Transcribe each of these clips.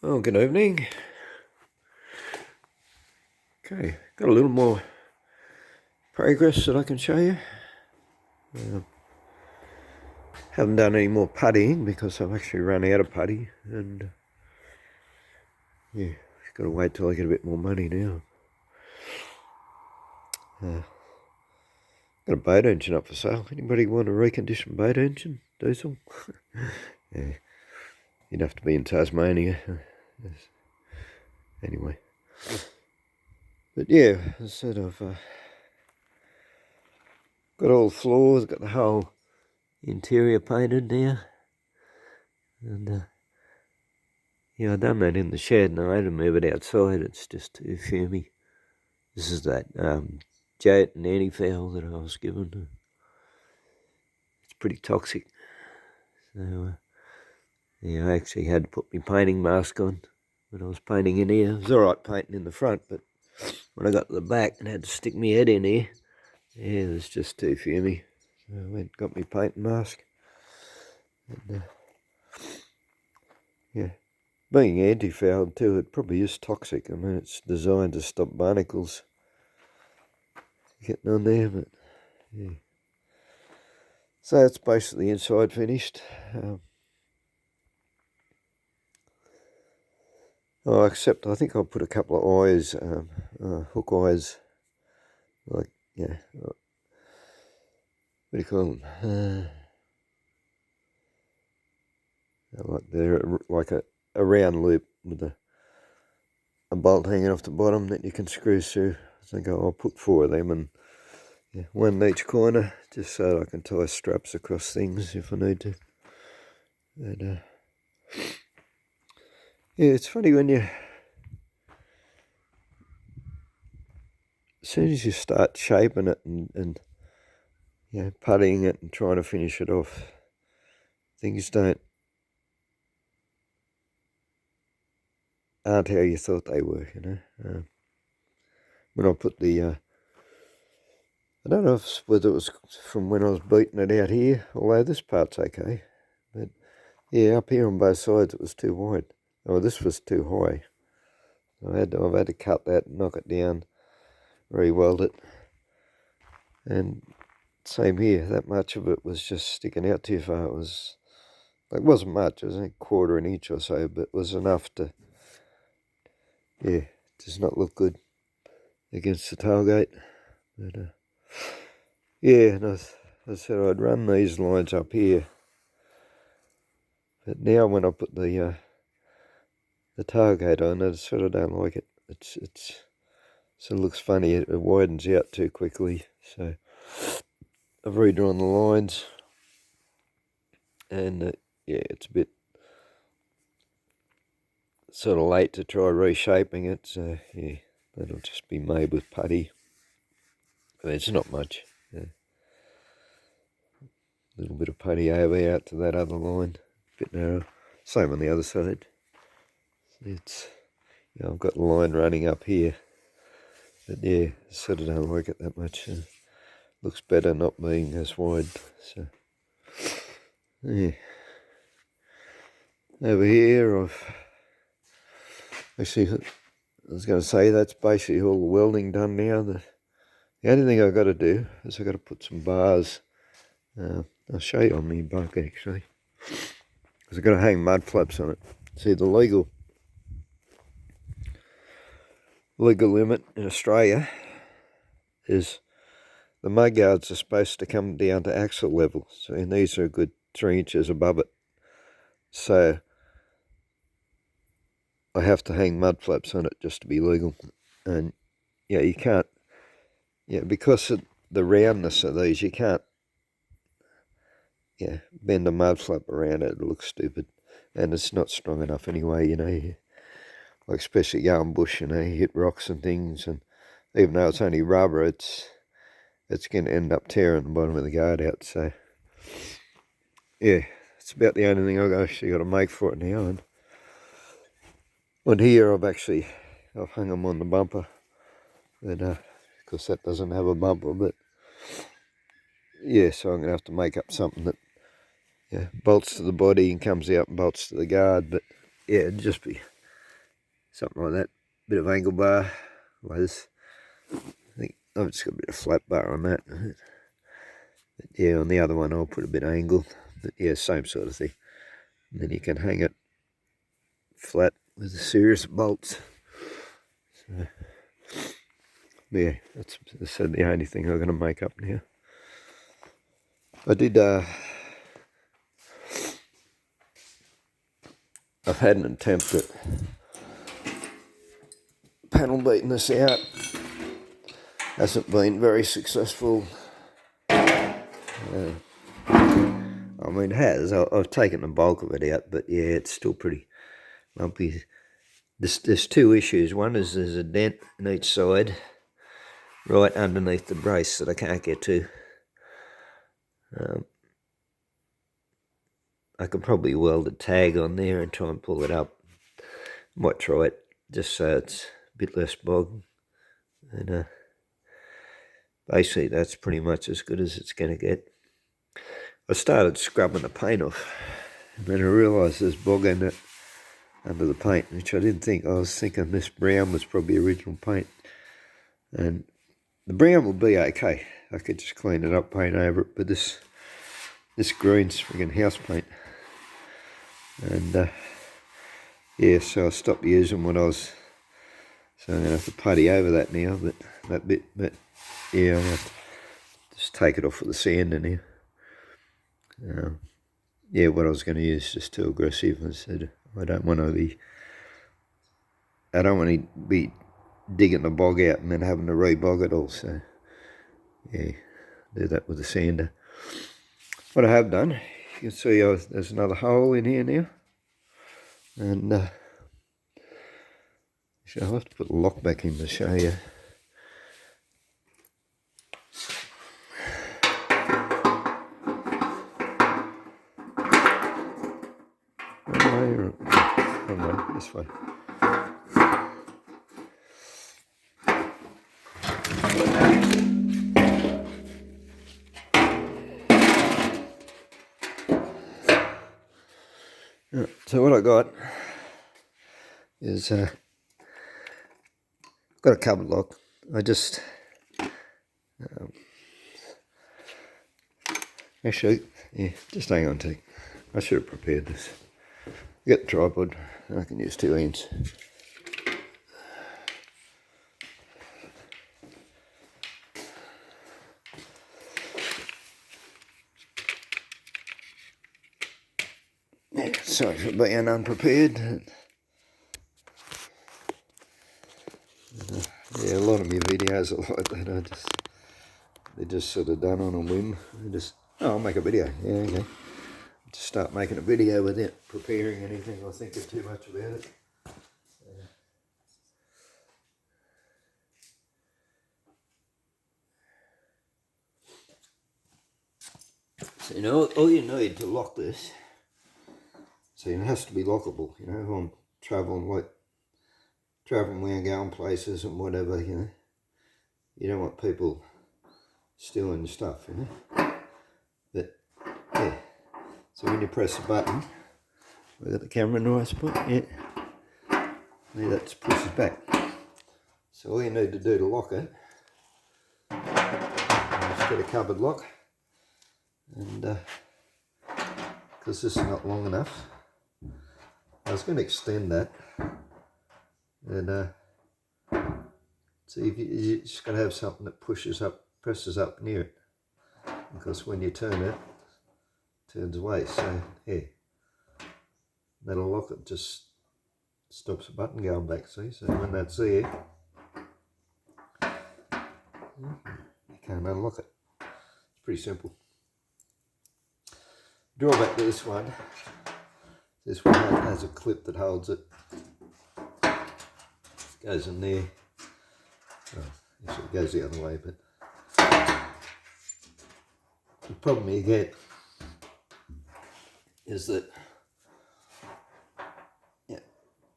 Oh, good evening. Okay, got a little more progress that I can show you. Haven't done any more puttying because I've actually run out of putty, and yeah, got to wait till I get a bit more money now. Got a boat engine up for sale. Anybody want a reconditioned boat engine, diesel? Yeah, you'd have to be in Tasmania. Anyway, but yeah, sort of got all the floors, got the whole interior painted now, and yeah, I done that in the shed, and I had to move it outside. It's just too fumy. This is that jet and anti-foul that I was given. It's pretty toxic. So, yeah, I actually had to put my painting mask on when I was painting in here. It was all right painting in the front, but when I got to the back and had to stick my head in here, yeah, it was just too fumy. So I went and got my painting mask. And, yeah, being anti-fouled too, it probably is toxic. I mean, it's designed to stop barnacles getting on there, but yeah. So that's basically inside finished. Except I think I'll put a couple of eyes, hook eyes, like, yeah, what do you call them? Like they're like a round loop with a bolt hanging off the bottom that you can screw through. I think I'll put 4 of them, and yeah, one in each corner, just so that I can tie straps across things if I need to. And yeah, it's funny when as soon as you start shaping it and you know, puttying it and trying to finish it off, things aren't how you thought they were, you know. When I put the, I don't know whether it was from when I was beating it out here, although this part's okay, but yeah, up here on both sides it was too wide. Oh, this was too high. I've had to cut that, knock it down, re-weld it, and same here. That much of it was just sticking out too far. It wasn't much. It was a quarter an inch or so, but it was enough to, yeah, just not look good against the tailgate. But yeah, and I said I'd run these lines up here, but now when I put the tailgate on, I sort of don't like it. It's sort of looks funny. It widens out too quickly, so I've redrawn the lines, and yeah, it's a bit sort of late to try reshaping it. So yeah, that'll just be made with putty. It's not much. Yeah. A little bit of putty over out to that other line, a bit narrow. Same on the other side. It's, you know, I've got the line running up here, but yeah, sort of don't like it that much. Looks better not being as wide. So yeah, over here I was going to say that's basically all the welding done now. The only thing I've got to do is I've got to put some bars. I'll show you on my bunk actually, because I've got to hang mud flaps on it. See, the legal limit in Australia is the mud guards are supposed to come down to axle level, so and these are a good 3 inches above it. So I have to hang mud flaps on it just to be legal. And yeah, you can't, yeah, because of the roundness of these, you can't, yeah, bend a mud flap around it. It looks stupid, and it's not strong enough anyway. You know, like especially going bush, you know, you hit rocks and things, and even though it's only rubber, it's going to end up tearing the bottom of the guard out. So yeah, it's about the only thing I've actually got to make for it now. And on here, I've hung them on the bumper, but because that doesn't have a bumper, but yeah, so I'm going to have to make up something that, yeah, bolts to the body and comes out and bolts to the guard. But yeah, it'd just be something like that. Bit of angle bar, like this. I think I've just got a bit of flat bar on that. But yeah, on the other one I'll put a bit of angle. But yeah, same sort of thing. And then you can hang it flat with a series of bolts. So, yeah, that's the only thing I'm going to make up now. I did, I've had an attempt at panel beating this out. Hasn't been very successful. I mean, it has. I've taken the bulk of it out, but yeah, it's still pretty lumpy. There's two issues. One is there's a dent in each side, right underneath the brace that I can't get to. I could probably weld a tag on there and try and pull it up. Might try it just so it's a bit less bog. And basically that's pretty much as good as it's going to get. I started scrubbing the paint off, and then I realised there's bog in it under the paint, which I didn't think. I was thinking this brown was probably original paint, and the brown will be okay. I could just clean it up, paint over it, but this green's friggin' house paint. And yeah, so I stopped using what I was, so I'm going to have to putty over that now, but that bit, but yeah, I'm going to just take it off with the sander now. Yeah, what I was going to use is just too aggressive. I said I don't want to be digging the bog out and then having to re-bog it all. So yeah, do that with the sander. What I have done, you can see there's another hole in here now, and I'll have to put the lock back in to show you. This way. So what I got is got a cupboard lock. I just actually, yeah, just hang on to. I should have prepared this. Get the tripod. I can use 2 ends. Yeah, sorry for being unprepared. Yeah, a lot of my videos are like that. They're just sort of done on a whim. I'll make a video. Yeah, okay. Just start making a video without preparing anything or thinking too much about it. So, you know, all you need to lock this, so it has to be lockable, you know, if I'm travelling around, going places and whatever, you know. You don't want people stealing your stuff, you know. But, yeah. So when you press the button, we've got the camera in the right spot, yeah. There, that just pushes back. So all you need to do to lock it, just get a cupboard lock, and because this is not long enough, I was going to extend that, and see if you just got to have something that presses up near it, because when you turn it, turns away. So yeah, that'll lock it. Just stops the button going back. See, so when that's there, you can't unlock it. It's pretty simple. Drawback to this one has a clip that holds it. Goes in there. Oh, actually it goes the other way, but the problem you get is that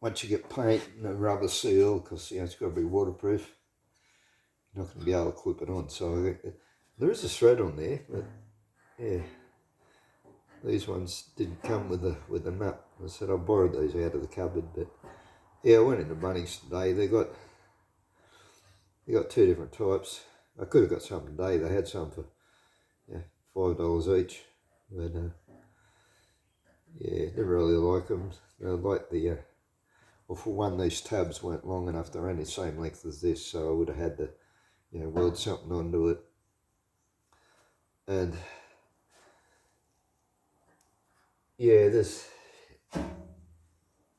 once you get paint and a rubber seal, because it's got to be waterproof, you're not going to be able to clip it on. So there is a thread on there, but yeah, these ones didn't come with a nut. I said I borrowed these out of the cupboard, but Yeah, I went into Bunnings today. They got two different types. I could have got some today. They had some for $5 each, but yeah, didn't really like them. I like the well, for one, these tabs weren't long enough. They're only the same length as this, so I would have had to weld something onto it. And yeah,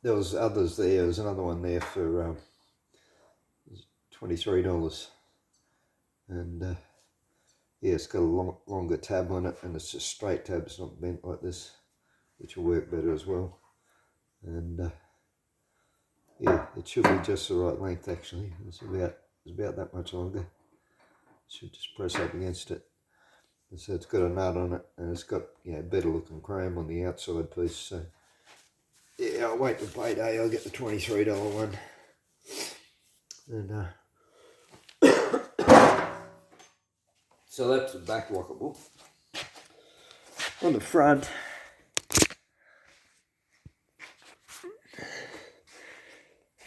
there was others there. There was another one there for $23, and yeah, it's got a longer tab on it, and it's just straight tab. It's not bent like this, which will work better as well. And yeah, it should be just the right length actually. It's about that much longer. Should just press up against it. And so it's got a nut on it, and it's got better looking chrome on the outside piece. So yeah, I'll wait till payday. I'll get the $23 one. And so that's the back lockable. On the front,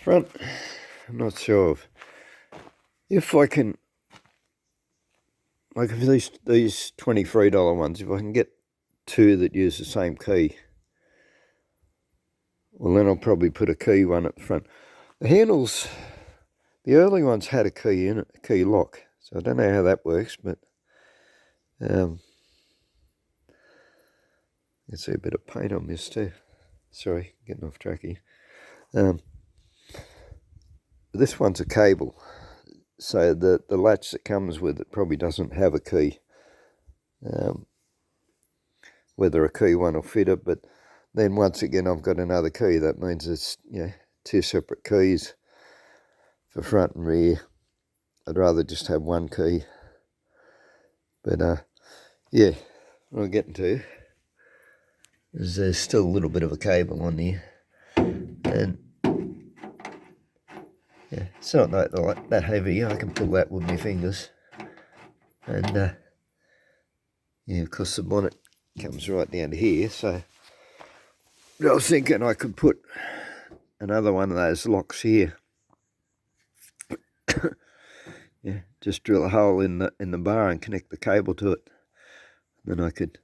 I'm not sure if I can, like, if these $23 ones, if I can get two that use the same key, well, then I'll probably put a key one at the front. The handles, the early ones had a key in it, a key lock. So I don't know how that works, but you can see a bit of paint on this too. Sorry, getting off track here. This one's a cable, so the latch that comes with it probably doesn't have a key. Whether a key one will fit it, but then once again I've got another key. That means it's two separate keys for front and rear. I'd rather just have one key. But yeah, what I'm getting to is there's still a little bit of a cable on there, and yeah, it's not that heavy. I can pull that with my fingers, and yeah, of course the bonnet comes right down to here. So I was thinking I could put another one of those locks here. Yeah, just drill a hole in the bar and connect the cable to it. Then I could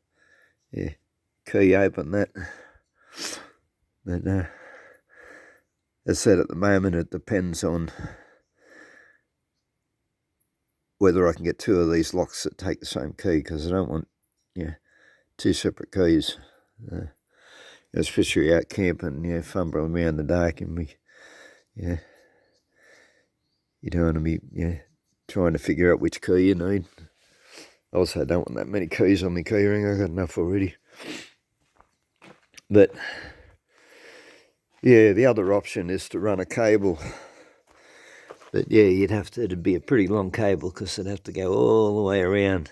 key open that. But as I said, at the moment it depends on whether I can get two of these locks that take the same key, because I don't want two separate keys. Especially out camping, fumbling around the dark, and you don't want to be trying to figure out which key you need. I also don't want that many keys on my key ring. I've got enough already. But yeah, the other option is to run a cable. But yeah, it'd be a pretty long cable, because it'd have to go all the way around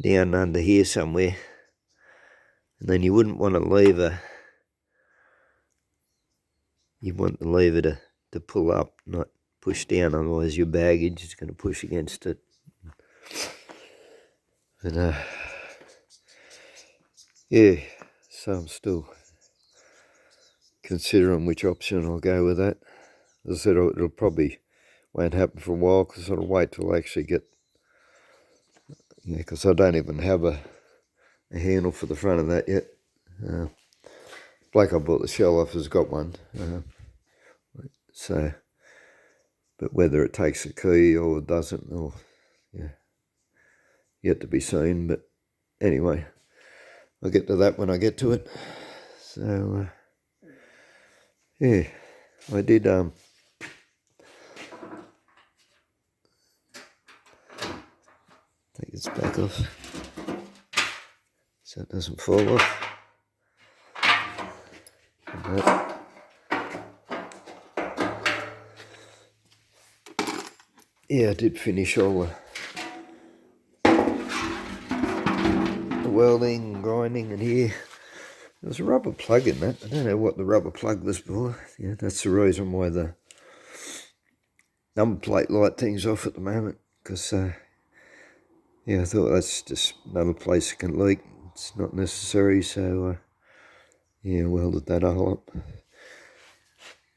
down under here somewhere. And then you wouldn't want to leave you want the lever to pull up, not push down, otherwise your baggage is going to push against it. And yeah, so I'm still considering which option I'll go with that. As I said, it'll probably won't happen for a while, because I'll wait till I actually get, because I don't even have a handle for the front of that yet. Bloke I bought the shell off has got one. So, but whether it takes a key or doesn't, or yet to be seen. But anyway, I'll get to that when I get to it. So yeah, I did take this back off so it doesn't fall off. Yeah, I did finish all the welding and grinding, and here there was a rubber plug in that. I don't know what the rubber plug was for. Yeah, that's the reason why the number plate light thing's off at the moment, because yeah, I thought that's just another place it can leak. It's not necessary, so yeah, welded that all up.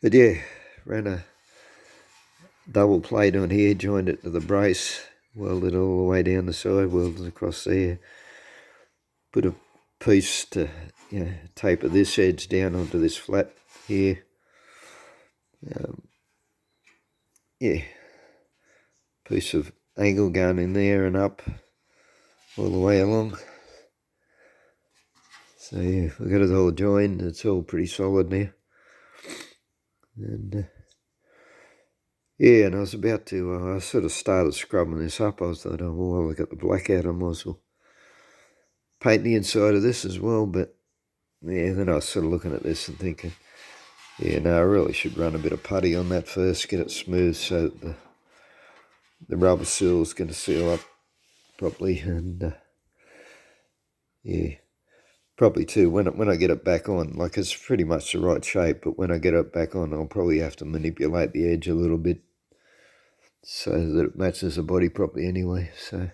But yeah, ran a double plate on here, joined it to the brace, welded all the way down the side, welded across there, put a piece to taper this edge down onto this flat here. Yeah, piece of angle going in there and up all the way along. So yeah, we got it all joined. It's all pretty solid now. And yeah, and I was about to, I sort of started scrubbing this up. I thought, oh, well, I got the black out, I might as well paint the inside of this as well. But yeah, then I was sort of looking at this and thinking, yeah, no, I really should run a bit of putty on that first, get it smooth so that the rubber seal is going to seal up properly. And yeah, probably too, when I get it back on, like it's pretty much the right shape, but when I get it back on, I'll probably have to manipulate the edge a little bit so that it matches the body properly anyway. So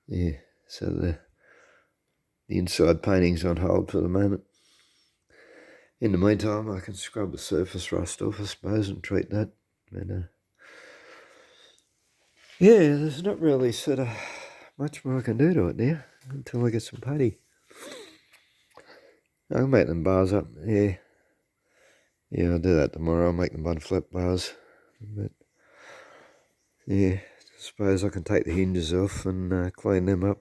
yeah, so the inside painting's on hold for the moment. In the meantime, I can scrub the surface rust off, I suppose, and treat that. And yeah, there's not really sort of much more I can do to it now until I get some putty. I'll make them bars up, yeah. Yeah, I'll do that tomorrow. I'll make them bun flap bars. But yeah, I suppose I can take the hinges off and clean them up.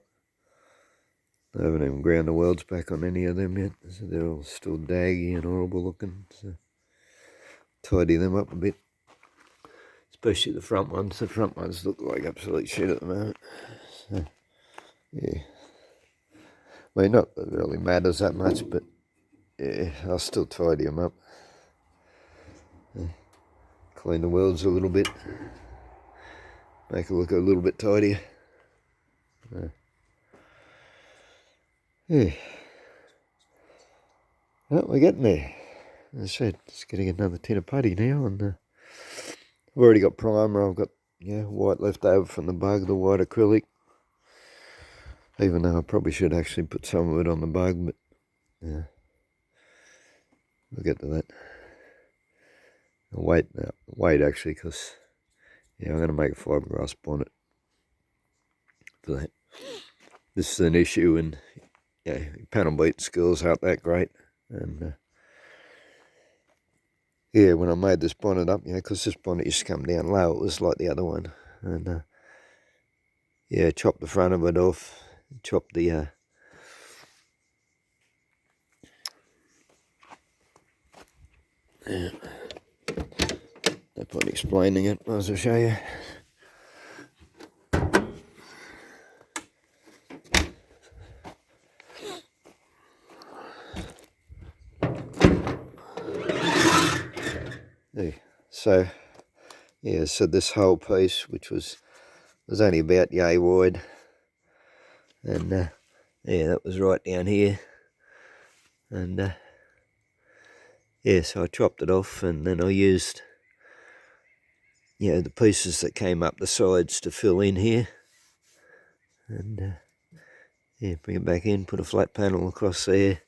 I haven't even ground the welds back on any of them yet, so they're all still daggy and horrible looking. So tidy them up a bit, especially the front ones. The front ones look like absolute shit at the moment. So yeah, I mean, not that it really matters that much, but yeah, I'll still tidy them up. Clean the welds a little bit, make it look a little bit tidier. Yeah. Well, we're getting there. As I said, just getting another tin of putty now, and I've already got primer. I've got white left over from the bug, the white acrylic. Even though I probably should actually put some of it on the bug, but yeah, we'll get to that. I'll wait actually, because I'm going to make a fiberglass bonnet for that. This is an issue, and panel beating skills aren't that great, and yeah, when I made this bonnet up, because this bonnet used to come down low, it was like the other one, and chopped the front of it off, chopped the no point explaining it, might as well show you. So this whole piece, which was only about yay wide, and that was right down here, and so I chopped it off, and then I used the pieces that came up the sides to fill in here, and bring it back in, put a flat panel across there,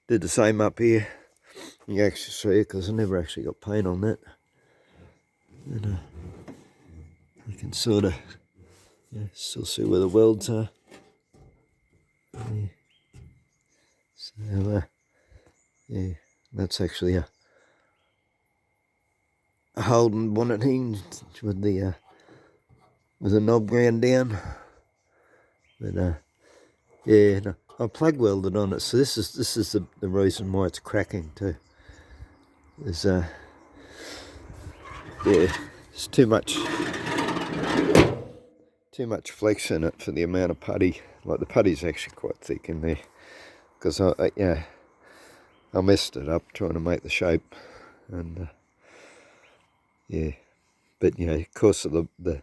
did the same up here. You can actually see it because I never actually got paint on that, and you can sort of still see where the welds are. So that's actually a Holden bonnet hinge with the knob ground down. But no, I plug welded on it, so this is the reason why it's cracking too. There's it's too much flex in it for the amount of putty. Like, the putty's actually quite thick in there, because I messed it up trying to make the shape, and but because of the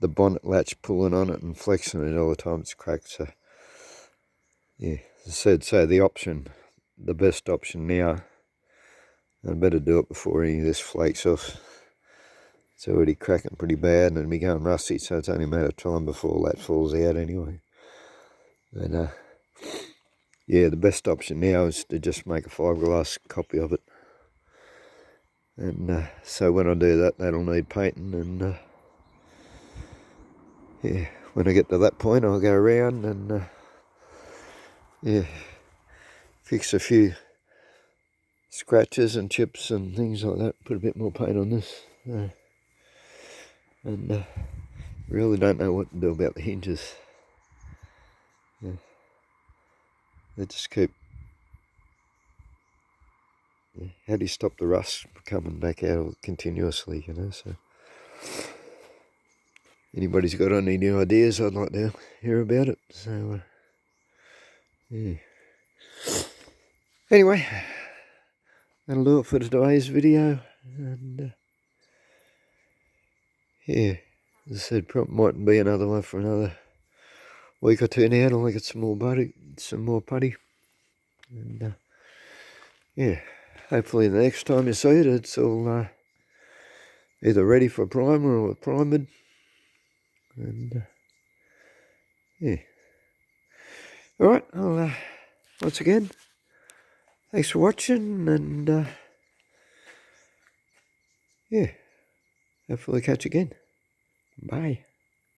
bonnet latch pulling on it and flexing it all the time, it's cracked. So as I said, so the best option now, I better do it before any of this flakes off. It's already cracking pretty bad, and it'll be going rusty, so it's only a matter of time before that falls out anyway. But the best option now is to just make a fiberglass copy of it. And so when I do that, that'll need painting, and yeah, when I get to that point, I'll go around and yeah, fix a few scratches and chips and things like that, put a bit more paint on this, and really don't know what to do about the hinges. Yeah. They just keep, yeah. How do you stop the rust coming back out continuously, you know? So anybody's got any new ideas, I'd like to hear about it. So yeah. Anyway, that'll do it for today's video, and yeah, as I said, probably mightn't be another one for another week or two now until I get some more putty, and yeah, hopefully the next time you see it, it's all either ready for primer or primed, and yeah. Alright, well, once again, thanks for watching, and yeah, hopefully catch you again. Bye.